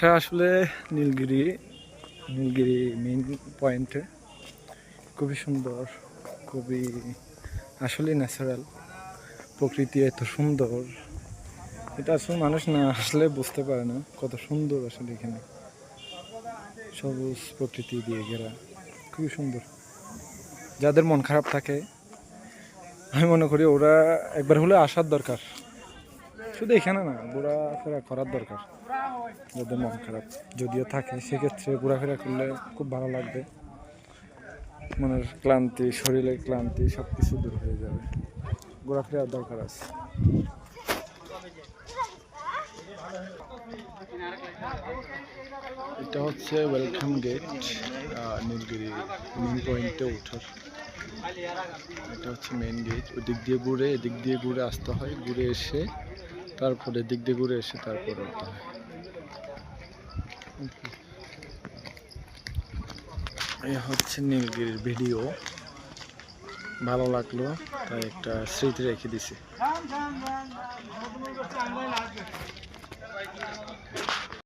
বাসা আসলে নীলগিরি নীলগিরি মেইন পয়েন্টে। খুবই সুন্দর, খুবই আসলে ন্যাচারাল। প্রকৃতি এত সুন্দর, এটা আসলে মানুষ না আসলে বুঝতে পারে না কত সুন্দর আসলে এখানে। সবুজ প্রকৃতি দিয়ে ঘেরা, খুবই সুন্দর। যাদের মন খারাপ থাকে আমি মনে করি ওরা একবার হলে আসার দরকার। শুধু এখানে না, ঘোরাফেরা করার দরকার যাদের মন খারাপ যদিও থাকে, সেক্ষেত্রে ঘোরাফেরা করলে খুব ভালো লাগবে। মনের ক্লান্তি, শরীরের ক্লান্তি সব কিছু দূর হয়ে যাবে। ঘোরাফেরার দরকার আছে। এটা হচ্ছে ওয়েলকাম গেট নীলগিরি মেন পয়েন্টে ওঠার। এটা হচ্ছে মেন গেট। ওই দিক দিয়ে ঘুরে এদিক দিয়ে ঘুরে আসতে হয়, ঘুরে এসে তারপরে দিক দিয়ে ঘুরে এসে তারপরে উঠতে হয়। এই হচ্ছে নীলগিরির ভিডিও। ভালো লাগলো তাই একটা স্মৃতি রেখে দিছি।